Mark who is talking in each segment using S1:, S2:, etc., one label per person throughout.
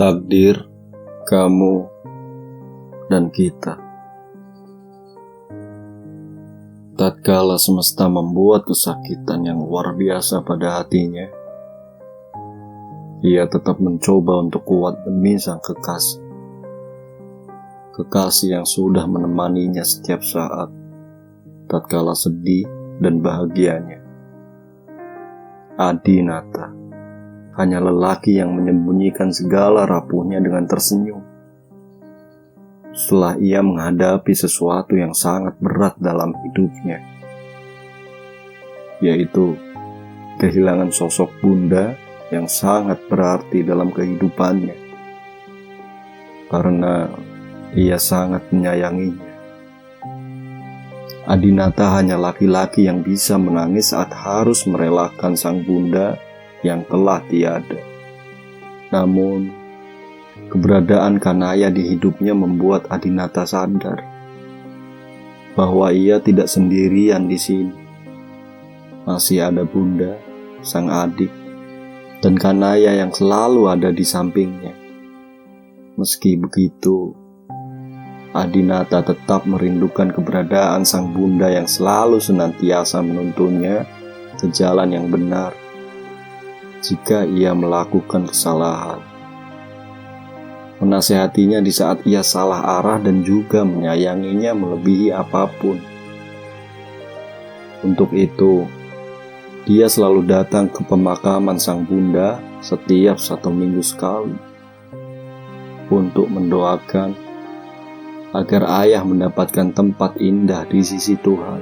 S1: takdir, kamu, dan kita. Tatkala semesta membuat kesakitan yang luar biasa pada hatinya, ia tetap mencoba untuk kuat demi sang kekasih. Kekasih yang sudah menemaninya setiap saat, tatkala sedih dan bahagianya. Adinata, hanya lelaki yang menyembunyikan segala rapuhnya dengan tersenyum. Setelah ia menghadapi sesuatu yang sangat berat dalam hidupnya, yaitu kehilangan sosok bunda yang sangat berarti dalam kehidupannya, karena ia sangat menyayanginya. Adinata hanya laki-laki yang bisa menangis saat harus merelakan sang bunda yang telah tiada. Namun, keberadaan Kanaya di hidupnya membuat Adinata sadar bahwa ia tidak sendirian di sini. Masih ada bunda, sang adik, dan Kanaya yang selalu ada di sampingnya. Meski begitu, Adinata tetap merindukan keberadaan sang bunda yang selalu senantiasa menuntunnya ke jalan yang benar jika ia melakukan kesalahan. Menasehatinya di saat ia salah arah dan juga menyayanginya melebihi apapun. Untuk itu, dia selalu datang ke pemakaman sang bunda setiap 1 minggu sekali untuk mendoakan agar ayah mendapatkan tempat indah di sisi Tuhan,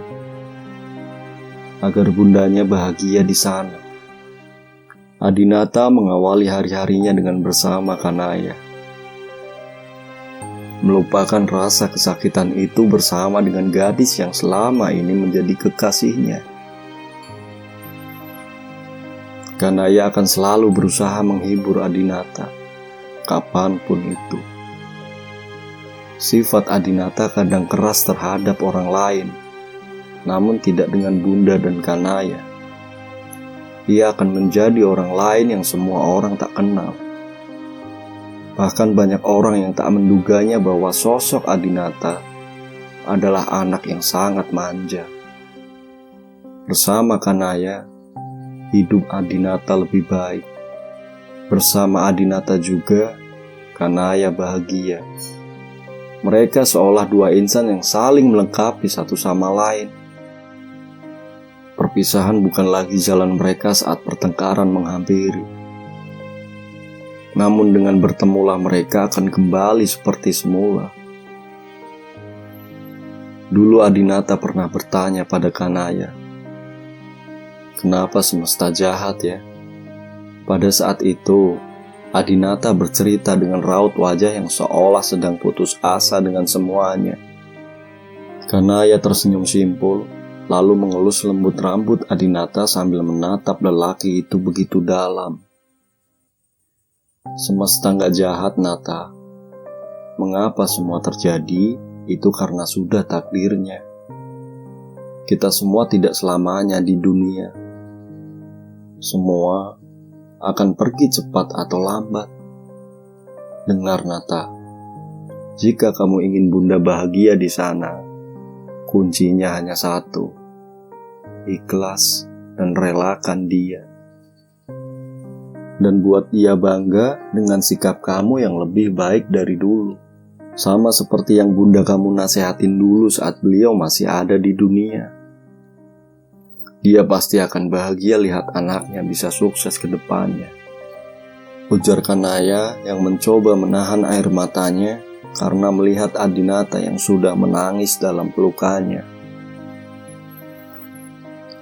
S1: agar bundanya bahagia di sana. Adinata mengawali hari-harinya dengan bersama Kanaya, melupakan rasa kesakitan itu bersama dengan gadis yang selama ini menjadi kekasihnya. Kanaya akan selalu berusaha menghibur Adinata, kapanpun itu. Sifat Adinata kadang keras terhadap orang lain, namun tidak dengan bunda dan Kanaya. Ia akan menjadi orang lain yang semua orang tak kenal. Bahkan banyak orang yang tak menduganya bahwa sosok Adinata adalah anak yang sangat manja. Bersama Kanaya, hidup Adinata lebih baik. Bersama Adinata juga, Kanaya bahagia. Mereka seolah dua insan yang saling melengkapi satu sama lain. Perpisahan bukan lagi jalan mereka saat pertengkaran menghampiri. Namun dengan bertemulah mereka akan kembali seperti semula. Dulu Adinata pernah bertanya pada Kanaya, "Kenapa semesta jahat ya?" Pada saat itu, Adinata bercerita dengan raut wajah yang seolah sedang putus asa dengan semuanya. Kanaya tersenyum simpul, lalu mengelus lembut rambut Adinata sambil menatap lelaki itu begitu dalam. "Semesta gak jahat, Nata. Mengapa semua terjadi, itu karena sudah takdirnya. Kita semua tidak selamanya di dunia. Semua akan pergi cepat atau lambat. Dengar, Nata, jika kamu ingin bunda bahagia di sana, kuncinya hanya satu: ikhlas dan relakan dia. Dan buat dia bangga dengan sikap kamu yang lebih baik dari dulu. Sama seperti yang bunda kamu nasehatin dulu saat beliau masih ada di dunia. Dia pasti akan bahagia lihat anaknya bisa sukses ke depannya," ujar Kanaya yang mencoba menahan air matanya karena melihat Adinata yang sudah menangis dalam pelukannya.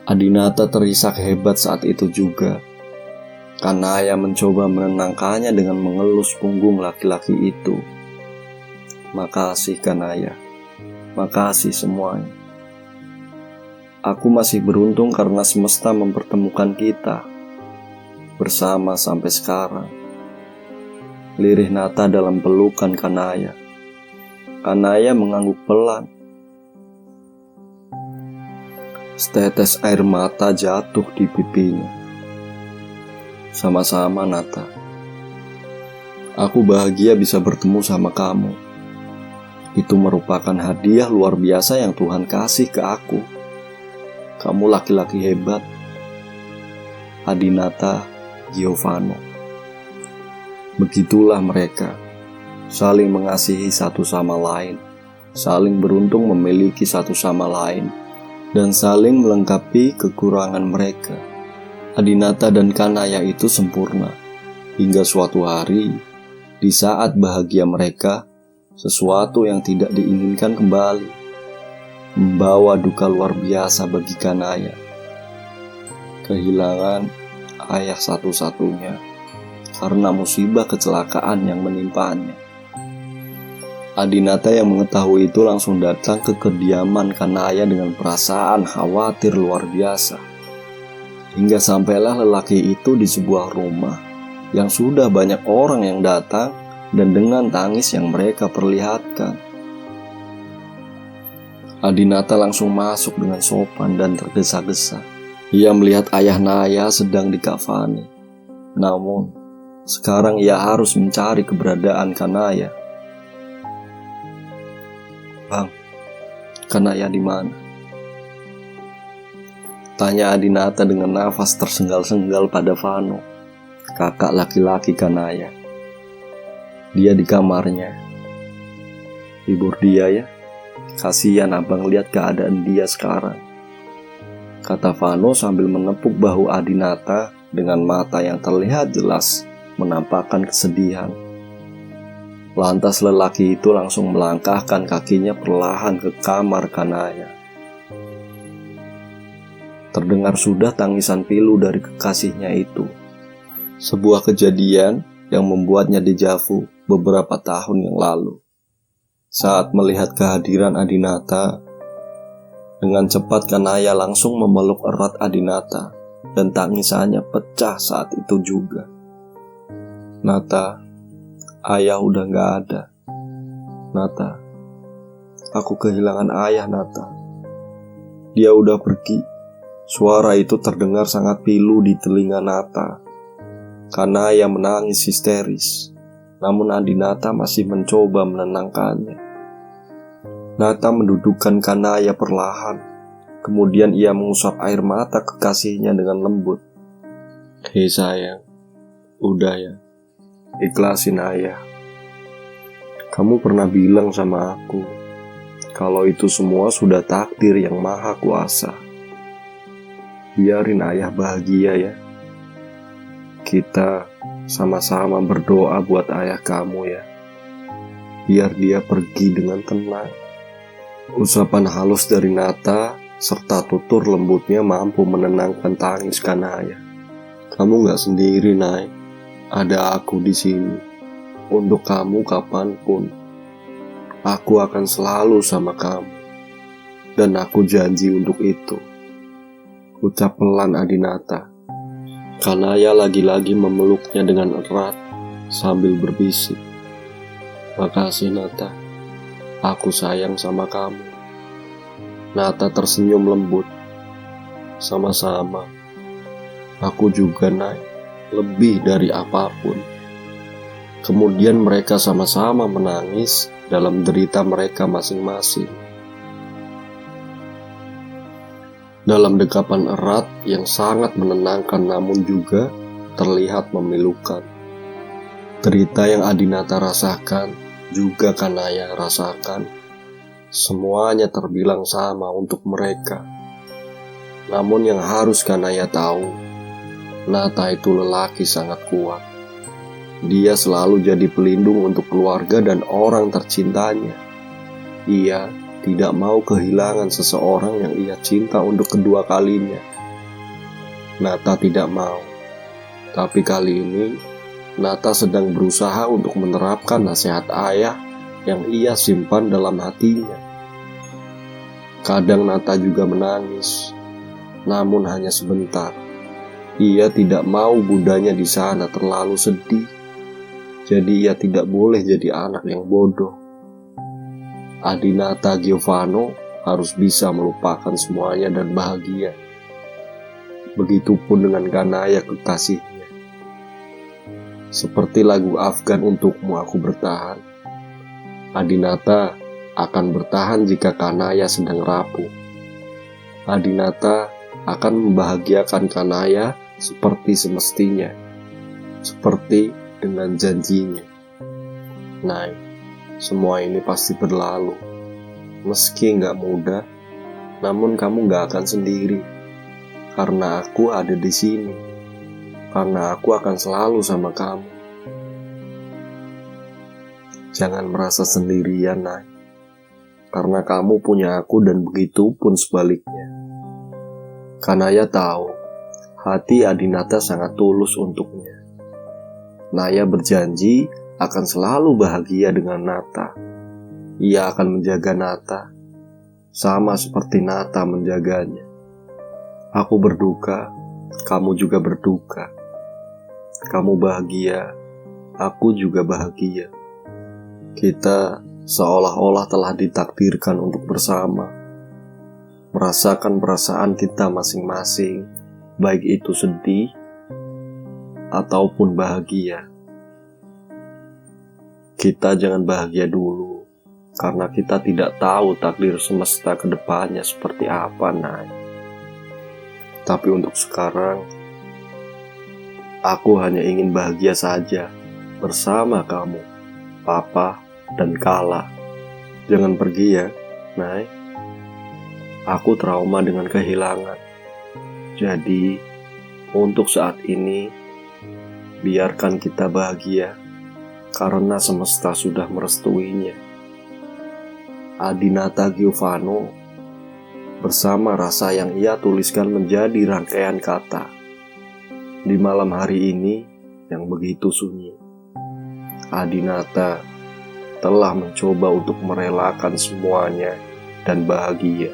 S1: Adinata terisak hebat saat itu juga. Kanaya mencoba menenangkannya dengan mengelus punggung laki-laki itu. "Makasih Kanaya, makasih semuanya. Aku masih beruntung karena semesta mempertemukan kita bersama sampai sekarang," lirih Nata dalam pelukan Kanaya. Kanaya mengangguk pelan. Setetes air mata jatuh di pipinya. "Sama-sama, Nata. Aku bahagia bisa bertemu sama kamu. Itu merupakan hadiah luar biasa yang Tuhan kasih ke aku. Kamu laki-laki hebat. Adinata Giovanno. Begitulah mereka, saling mengasihi satu sama lain, saling beruntung memiliki satu sama lain, dan saling melengkapi kekurangan mereka. Adinata dan Kanaya itu sempurna, hingga suatu hari, di saat bahagia mereka, sesuatu yang tidak diinginkan kembali, membawa duka luar biasa bagi Kanaya. Kehilangan ayah satu-satunya karena musibah kecelakaan yang menimpanya. Adinata yang mengetahui itu langsung datang ke kediaman Kanaya dengan perasaan khawatir luar biasa. Hingga sampailah lelaki itu di sebuah rumah yang sudah banyak orang yang datang dan dengan tangis yang mereka perlihatkan. Adinata langsung masuk dengan sopan dan tergesa-gesa. Ia melihat ayah Naya sedang dikafani. Namun, sekarang ia harus mencari keberadaan Kanaya. Bang, Kanaya di mana? Tanya Adinata dengan nafas tersenggal-senggal pada Vano, kakak laki-laki Kanaya. Dia di kamarnya. Hibur dia ya. Kasihan abang lihat keadaan dia sekarang, kata Vano sambil menepuk bahu Adinata dengan mata yang terlihat jelas menampakkan kesedihan. Lantas lelaki itu langsung melangkahkan kakinya perlahan ke kamar Kanaya. Terdengar sudah tangisan pilu dari kekasihnya itu. Sebuah kejadian yang membuatnya dejavu beberapa tahun yang lalu. Saat melihat kehadiran Adinata, dengan cepat Kanaya langsung memeluk erat Adinata dan tangisannya pecah saat itu juga. Nata, ayah udah gak ada. Nata, aku kehilangan ayah Nata. Dia udah pergi. Suara itu terdengar sangat pilu di telinga Nata. Kanaya menangis histeris. Namun Adinata masih mencoba menenangkannya. Nata mendudukkan Kanaya perlahan. Kemudian ia mengusap air mata kekasihnya dengan lembut. Hei sayang, udah ya. Ikhlasin ayah. Kamu pernah bilang sama aku kalau itu semua sudah takdir yang maha kuasa. Biarin ayah bahagia ya. Kita sama-sama berdoa buat ayah kamu ya. Biar dia pergi dengan tenang. Usapan halus dari Nata serta tutur lembutnya mampu menenangkan tangis Kanaya. Kamu gak sendiri, Nay. Ada aku di sini untuk kamu kapanpun. Aku akan selalu sama kamu, dan aku janji untuk itu. Ucap pelan Adinata. Kanaya lagi-lagi memeluknya dengan erat sambil berbisik. Makasih Nata, aku sayang sama kamu. Nata tersenyum lembut. Sama-sama. Aku juga Nay. Lebih dari apapun. Kemudian mereka sama-sama menangis dalam derita mereka masing-masing. Dalam dekapan erat yang sangat menenangkan namun juga terlihat memilukan. Derita yang Adinata rasakan juga Kanaya rasakan. Semuanya terbilang sama untuk mereka. Namun yang harus Kanaya tahu, Nata itu lelaki sangat kuat. Dia selalu jadi pelindung untuk keluarga dan orang tercintanya. Ia tidak mau kehilangan seseorang yang ia cinta untuk kedua kalinya. Nata tidak mau. Tapi kali ini, Nata sedang berusaha untuk menerapkan nasihat ayah yang ia simpan dalam hatinya. Kadang Nata juga menangis, namun hanya sebentar. Ia tidak mau bundanya di sana terlalu sedih. Jadi ia tidak boleh jadi anak yang bodoh. Adinata Giovanno harus bisa melupakan semuanya dan bahagia. Begitupun dengan Kanaya kekasihnya. Seperti lagu Afgan untukmu aku bertahan. Adinata akan bertahan jika Kanaya sedang rapuh. Adinata akan membahagiakan Kanaya seperti semestinya, seperti dengan janjinya. Nay, semua ini pasti berlalu. Meski gak mudah, namun kamu gak akan sendiri. Karena aku ada di sini. Karena aku akan selalu sama kamu. Jangan merasa sendirian, Nay. Karena kamu punya aku dan begitu pun sebaliknya. Kanaya tahu, hati Adinata sangat tulus untuknya. Naya berjanji akan selalu bahagia dengan Nata. Ia akan menjaga Nata, sama seperti Nata menjaganya. Aku berduka, kamu juga berduka. Kamu bahagia, aku juga bahagia. Kita seolah-olah telah ditakdirkan untuk bersama, merasakan perasaan kita masing-masing, baik itu sedih ataupun bahagia. Kita jangan bahagia dulu, karena kita tidak tahu takdir semesta ke depannya seperti apa, Nay. Tapi untuk sekarang, aku hanya ingin bahagia saja bersama kamu, Papa dan Kala. Jangan pergi ya, Nay. Aku trauma dengan kehilangan. Jadi, untuk saat ini, biarkan kita bahagia karena semesta sudah merestuinya. Adinata Giovanno bersama rasa yang ia tuliskan menjadi rangkaian kata di malam hari ini yang begitu sunyi. Adinata telah mencoba untuk merelakan semuanya dan bahagia.